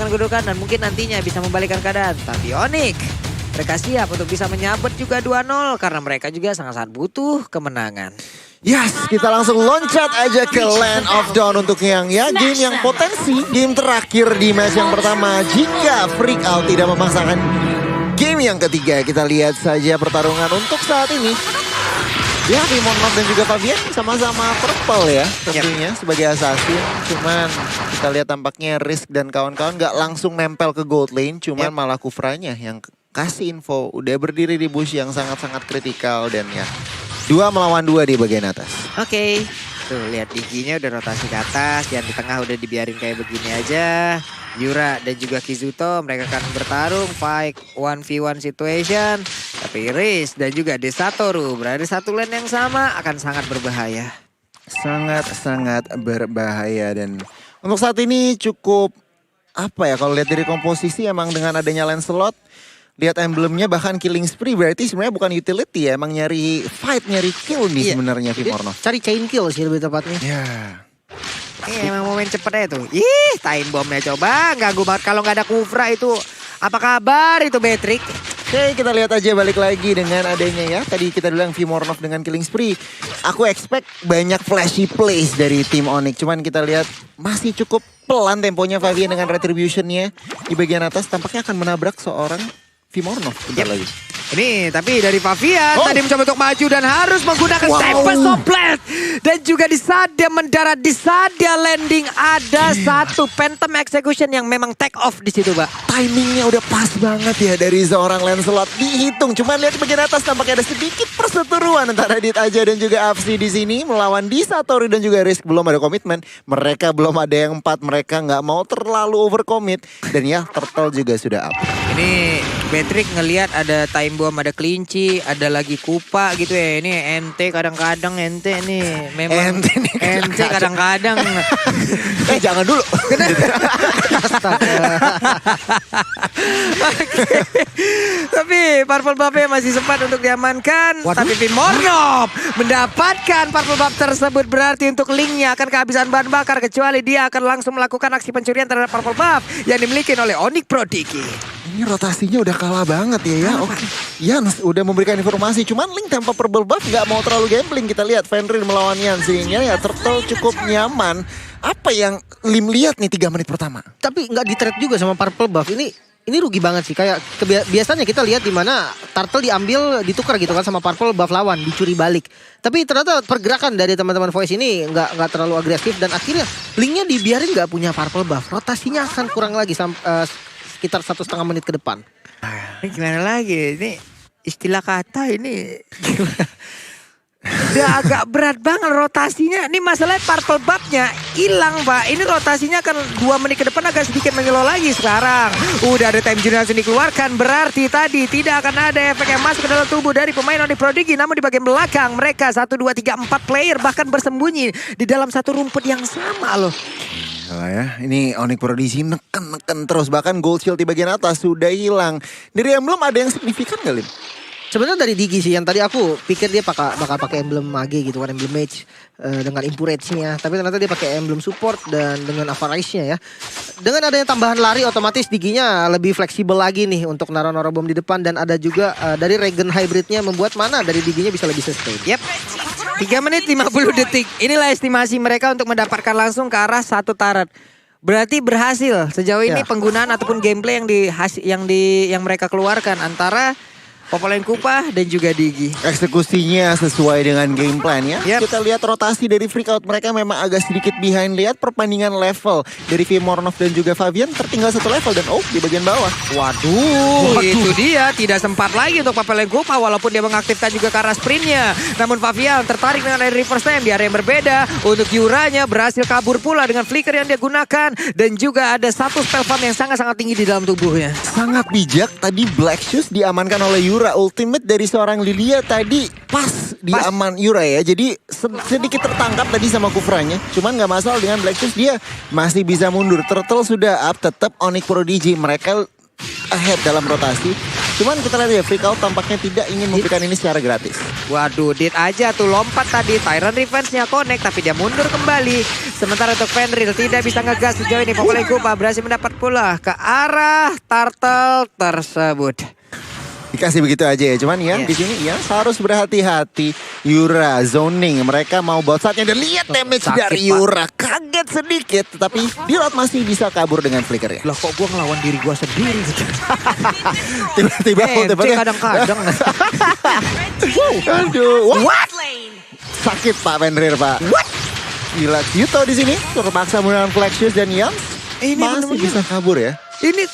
mengamankan kedudukan dan mungkin nantinya bisa membalikkan keadaan. Tapi Onyx, mereka siap untuk bisa menyabet juga 2-0 karena mereka juga sangat-sangat butuh kemenangan. Yes, kita langsung loncat aja ke Land of Dawn untuk yang game yang potensi. Game terakhir di match yang pertama. Jika Freak Out tidak memaksakan game yang ketiga, kita lihat saja pertarungan untuk saat ini. Ya, Vimonov dan juga Fabian sama-sama purple ya tentunya sebagai assassin. Cuman kita lihat tampaknya Risk dan kawan-kawan gak langsung nempel ke gold lane. Cuman malah Kufranya yang kasih info. Udah berdiri di bush yang sangat-sangat kritikal dan ya 2 melawan 2 di bagian atas. Oke. Tuh lihat Diginya udah rotasi ke atas. Yang di tengah udah dibiarin kayak begini aja. Yura dan juga Kizuto mereka akan bertarung fight 1v1 situation. Tapi Riz dan juga Desatoru berada di satu lane yang sama akan sangat berbahaya. Sangat-sangat berbahaya dan untuk saat ini cukup apa ya kalau lihat dari komposisi emang dengan adanya Lancelot. Lihat emblemnya bahkan killing spree berarti sebenarnya bukan utility ya. Emang nyari fight, nyari kill nih sebenarnya Vimornov. Cari chain kill sih lebih tepatnya. Ya. Emang momen cepet aja tuh. Ih, time bombnya coba. Ganggu banget kalau nggak ada Kufra itu. Apa kabar itu Beatrix? Oke, kita lihat aja balik lagi dengan adanya ya. Tadi kita bilang Vimornov dengan killing spree. Aku expect banyak flashy plays dari tim Onyx. Cuman kita lihat masih cukup pelan temponya Fabian dengan retributionnya. Di bagian atas tampaknya akan menabrak seorang Vimornov. Bentar lagi. Ini tapi dari Fabian tadi mencoba untuk maju dan harus menggunakan Tempest of Blast. Dan juga di saat dia mendarat, di saat dia landing ada satu Phantom Execution yang memang take off di situ, Mbak. Timingnya udah pas banget ya dari seorang Lancelot. Dihitung, cuman lihat bagian atas tampaknya ada sedikit perseteruan antara Dit Aja dan juga Afsi di sini melawan Desatoru dan juga Risk. Belum ada komitmen, mereka belum ada yang 4, mereka nggak mau terlalu overcommit. Dan ya, Turtle juga sudah up. Ini Beatrix ngelihat ada time bomb, ada kelinci, ada lagi kupa gitu ya. Ini ente kadang-kadang ente nih memang ente kadang-kadang. Jangan dulu. Tapi Purple Buff-nya masih sempat untuk diamankan. Tapi Vimornov mendapatkan Purple Buff tersebut berarti untuk linknya akan kehabisan bahan bakar. Kecuali dia akan langsung melakukan aksi pencurian terhadap Purple Buff yang dimiliki oleh Onyx Prodigy. Ini rotasinya udah kalah banget ya. Oke. Jans udah memberikan informasi. Cuman Link tanpa Purple Buff gak mau terlalu gambling. Kita lihat Fenrir melawan Jans. Sehingga ya Turtle cukup nyaman. Apa yang Lim lihat nih 3 menit pertama? Tapi nggak di-trade juga sama Purple Buff. Ini rugi banget sih. Kayak biasanya kita lihat di mana Turtle diambil, ditukar gitu kan sama Purple Buff lawan, dicuri balik. Tapi ternyata pergerakan dari teman-teman Voice ini nggak terlalu agresif dan akhirnya Linknya dibiarin nggak punya Purple Buff. Rotasinya akan kurang lagi sekitar 1,5 menit ke depan. Ini gimana lagi? Ini istilah kata ini udah agak berat banget rotasinya. Ini masalah Purple Buff-nya hilang, Pak. Ini rotasinya akan 2 menit ke depan agak sedikit mengelola lagi sekarang. Udah ada time generation dikeluarkan. Berarti tadi tidak akan ada efek yang masuk ke dalam tubuh dari pemain Onyx Prodigy. Namun di bagian belakang mereka 1, 2, 3, 4 player bahkan bersembunyi di dalam satu rumput yang sama loh. Ya, ini Onyx Prodigy neken terus. Bahkan gold shield di bagian atas sudah hilang. Dari emblem ada yang signifikan gak, Lim? Sebenarnya dari Digi sih yang tadi aku pikir dia bakal pakai emblem mage gitu kan, emblem mage dengan impurage-nya. Tapi ternyata dia pakai emblem support dan dengan avarice-nya ya. Dengan adanya tambahan lari otomatis Diginya lebih fleksibel lagi nih untuk naro-naro bom di depan. Dan ada juga dari regen hybridnya membuat mana dari Diginya bisa lebih sustain. Yep. 3 menit 50 detik. Inilah estimasi mereka untuk mendapatkan langsung ke arah 1 turret. Berarti berhasil sejauh ini penggunaan ataupun gameplay yang mereka keluarkan antara Popolen Kupa dan juga Digi. Eksekusinya sesuai dengan game plan ya. Kita lihat rotasi dari Freak Out mereka memang agak sedikit behind. Lihat perpandingan level dari Vimornov dan juga Fabian tertinggal 1 level. Dan di bagian bawah. Waduh, itu dia. Tidak sempat lagi untuk Popolen Kupa walaupun dia mengaktifkan juga ke arah sprintnya. Namun Fabian tertarik dengan reverse time di area yang berbeda. Untuk Yuranya berhasil kabur pula dengan flicker yang dia gunakan. Dan juga ada satu spell farm yang sangat-sangat tinggi di dalam tubuhnya. Sangat bijak. Tadi Black Shoes diamankan oleh Yura. Ultimate dari seorang Lilia tadi pas di aman Yura ya. Jadi sedikit tertangkap tadi sama Kufranya. Cuman gak masalah dengan Black Shoes dia masih bisa mundur. Turtle sudah up, tetap Onyx Prodigy. Mereka ahead dalam rotasi. Cuman kita lihat ya, Freak Out tampaknya tidak ingin memberikan ini secara gratis. Waduh, Dit aja tuh lompat tadi. Tyrant Revenge-nya connect tapi dia mundur kembali. Sementara untuk Fenrir tidak bisa ngegas sejauh ini. Popoleng Kupa berhasil mendapat pula ke arah turtle tersebut. Dikasih begitu aja ya, cuman ya di sini ya harus berhati-hati. Yura zoning, mereka mau baut saatnya dan lihat damage sakit, dari Pak. Yura. Kaget sedikit, tetapi Dilot masih bisa kabur dengan flicker ya. Lah kok gua ngelawan diri gua sendiri gitu. Tiba-tiba kadang-kadang. Aduh, what? Sakit Pak Fenrir Pak. What? Gila, Yuto di sini terpaksa menggunakan Flexius dan Yams Ini masih bener-bener. bisa kabur ya. Ini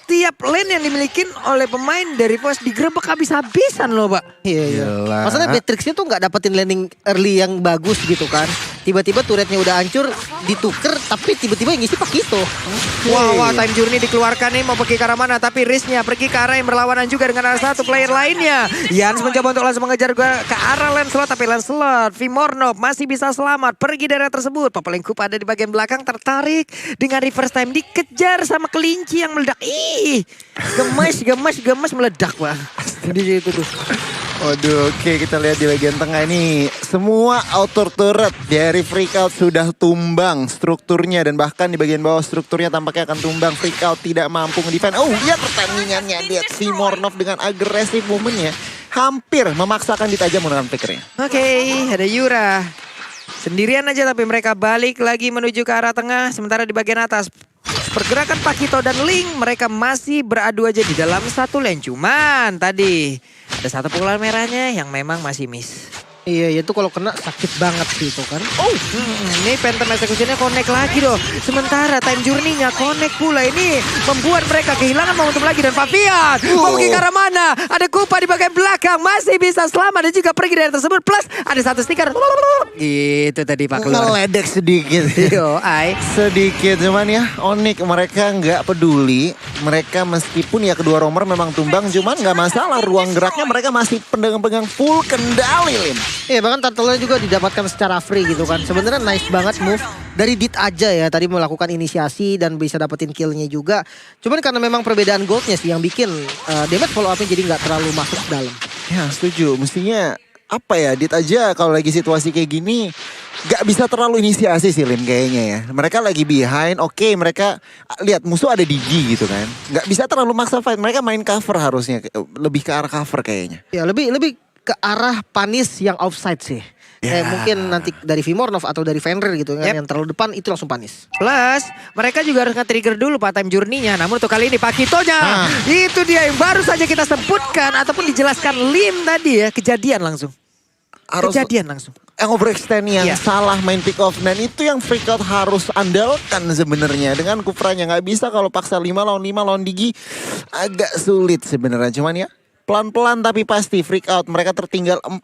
tiap lane yang dimiliki oleh pemain dari Voice digerebek habis-habisan loh, Pak. Iya. Gila. Maksudnya Matrixnya tuh nggak dapetin landing early yang bagus gitu kan. Tiba-tiba turretnya udah hancur, dituker, tapi tiba-tiba yang ngisi Pakito. Wah, time journey dikeluarkan nih mau pergi ke arah mana. Tapi risknya pergi ke arah yang berlawanan juga dengan ada satu player lainnya. Yans mencoba untuk langsung mengejar ke arah Lancelot. Tapi Lancelot, Vimornov masih bisa selamat pergi dari arah tersebut. Popoleng Kupa ada di bagian belakang tertarik dengan reverse time. Dikejar sama kelinci yang meledak. Ih, gemes meledak Pak. Di situ tuh. Waduh, oke kita lihat di bagian tengah ini. Semua outer turret dari Freak Out sudah tumbang strukturnya. Dan bahkan di bagian bawah strukturnya tampaknya akan tumbang. Freak Out tidak mampu ngedefend. Oh, lihat pertandingannya. Lihat Vimornov dengan agresif momennya. Hampir memaksakan ditajam menggunakan flickernya. Oke, ada Yura. Sendirian aja tapi mereka balik lagi menuju ke arah tengah. Sementara di bagian atas pergerakan Pakito dan Link mereka masih beradu aja di dalam satu lane. Cuman tadi ada satu pukulan merahnya yang memang masih miss. Iya, itu kalau kena sakit banget sih itu kan. Ini Phantom Execution-nya connect lagi dong. Sementara time journey-nya connect pula. Ini membuat mereka kehilangan momentum lagi. Dan Fabian mau pergi ke arah mana? Ada Kupa di bagian belakang. Masih bisa selamat dan juga pergi dari tersebut. Plus ada satu stiker. Itu tadi Pak keluar. Ngeledek sedikit. Yo, ay. Sedikit cuman ya Onyx mereka nggak peduli. Mereka meskipun ya kedua romer memang tumbang. Cuman nggak masalah. Ruang geraknya mereka masih pegang full kendali Lim. Iya, bahkan turtle-nya juga didapatkan secara free gitu kan. Sebenarnya nice banget move dari Dit aja ya. Tadi melakukan inisiasi dan bisa dapetin kill-nya juga. Cuman karena memang perbedaan goldnya sih yang bikin damage follow up-nya jadi nggak terlalu masuk ke dalam. Ya setuju. Mestinya apa ya Dit aja kalau lagi situasi kayak gini gak bisa terlalu inisiasi sih Lim kayaknya ya. Mereka lagi behind, oke, mereka lihat musuh ada di G gitu kan. Gak bisa terlalu maksa fight, mereka main cover harusnya. Lebih ke arah cover kayaknya. Ya lebih ke arah panis yang offside sih. Kayak mungkin nanti dari Vimornov atau dari Fenrir gitu kan. Yang terlalu depan itu langsung panis. Plus mereka juga harus nge-trigger dulu Pak time journey-nya. Namun untuk kali ini Pakitonya itu dia yang baru saja kita sebutkan ataupun dijelaskan Lim tadi ya. Kejadian langsung. Yang overextend yang salah main pick off. Dan itu yang Freak Out harus andalkan sebenarnya. Dengan Kupranya nggak bisa kalau paksa 5 lawan 5 lawan Digi. Agak sulit sebenarnya. Cuman ya pelan-pelan tapi pasti Freak Out. Mereka tertinggal 4.000.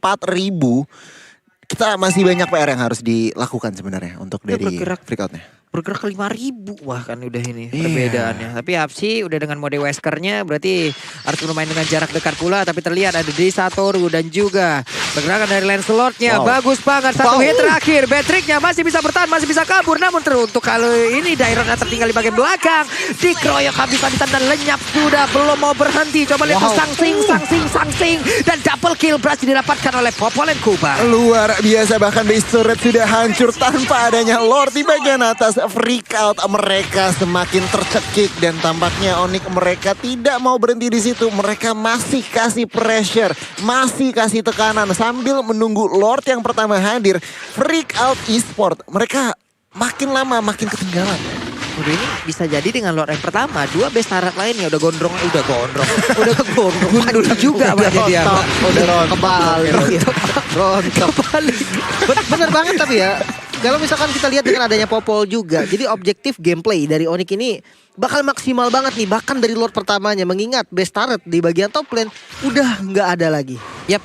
Kita masih banyak PR yang harus dilakukan sebenarnya untuk dari Freak Out-nya. Bergerak ke 5.000. Wah kan udah ini perbedaannya. Tapi Apsi udah dengan mode Weskernya berarti harus bermain dengan jarak dekat pula. Tapi terlihat ada Desatoru dan juga pergerakan dari Lancelot-nya. Bagus banget. Satu hit terakhir. Patrick-nya masih bisa bertahan, masih bisa kabur. Namun untuk kali ini Dairon tertinggal di bagian belakang. Dikeroyok habis-habisan dan lenyap sudah. Belum mau berhenti. Coba lihat sangsing. Dan double kill berhasil didapatkan oleh Popoleng Kupa. Luar biasa, bahkan base turret sudah hancur tanpa adanya Lord di bagian atas. Freak Out mereka semakin tercekik dan tampaknya Onyx mereka tidak mau berhenti di situ. Mereka masih kasih pressure, masih kasih tekanan sambil menunggu Lord yang pertama hadir. Freak Out Esport mereka makin lama makin ketinggalan. Udah ini bisa jadi dengan Lord yang pertama. Dua base turret lainnya udah gondrong. Udah gundul juga Pak jadi apa. Udah kebalik. Kebalik. Bener banget tapi ya. Kalau misalkan kita lihat dengan adanya Popol juga. Jadi objektif gameplay dari Onyx ini bakal maksimal banget nih. Bahkan dari Lord pertamanya. Mengingat base turret di bagian top lane udah nggak ada lagi. Yap.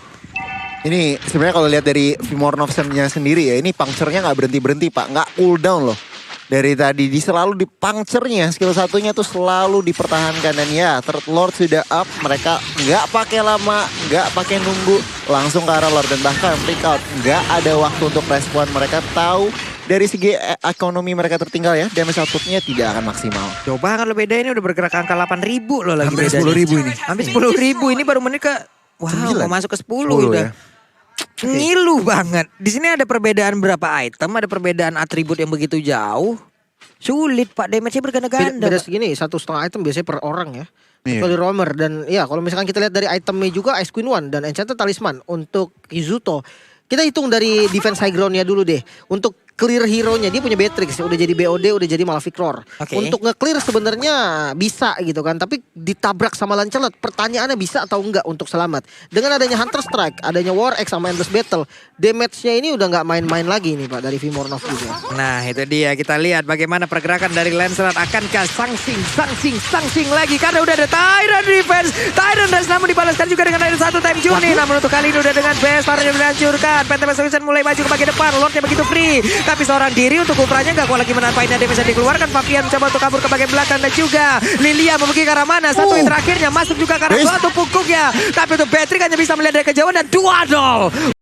Ini sebenarnya kalau lihat dari Vimornov-nya sendiri ya. Ini puncture-nya nggak berhenti-berhenti Pak. Nggak cooldown loh. Dari tadi selalu di puncture-nya, skill satunya tuh selalu dipertahankan. Dan ya third Lord sudah up. Mereka nggak pakai lama, nggak pakai nunggu, langsung ke arah Lord. Dan bahkan Freak Out nggak ada waktu untuk respon. Mereka tahu dari segi ekonomi mereka tertinggal ya, damage outputnya tidak akan maksimal. Jauh banget lo beda ini udah bergerak angka 8.000 loh lagi Hampir bedanya. 10.000 ini. Hampir 10.000 ini baru menit ke wow 9. mau masuk ke 10 10 udah. ya. Ngilu banget. Di sini ada perbedaan berapa item, ada perbedaan atribut yang begitu jauh. Sulit Pak, damage-nya berganda-ganda. Beda Pak. segini 1,5 item biasanya per orang ya. Iya. Kecuali roamer dan ya kalau misalkan kita lihat dari itemnya juga Ice Queen One dan Enchanted Talisman untuk Kizuto. Kita hitung dari defense high ground-nya dulu deh. Untuk clear hero-nya dia punya Beatrix, udah jadi BOD, udah jadi Malefic Roar. Oke. Untuk nge-clear sebenarnya bisa gitu kan, tapi ditabrak sama Lancelot. Pertanyaannya bisa atau enggak untuk selamat. Dengan adanya Hunter Strike, adanya War X sama Endless Battle, damage-nya ini udah nggak main-main lagi nih Pak dari Vimornov juga. Nah itu dia, kita lihat bagaimana pergerakan dari Lancelot. Akankah sangsing lagi karena udah ada Tyrant defense. Tyrant Rush namun dibalaskan juga dengan ada satu time Juni. Namun untuk kali ini udah dengan best yang dihancurkan. Phantom Solution mulai maju ke bagian depan. Lordnya begitu free. Tapi seorang diri untuk Ultranya nggak kuat lagi menampain dan damage yang dikeluarkan. Fabian mencoba untuk kabur ke bagian belakang dan juga Lilia memiliki ke arah mana. Satu hit terakhirnya masuk juga ke arah suatu pungkuknya. Tapi untuk Patrick hanya bisa melihat dari kejauhan dan dua dol.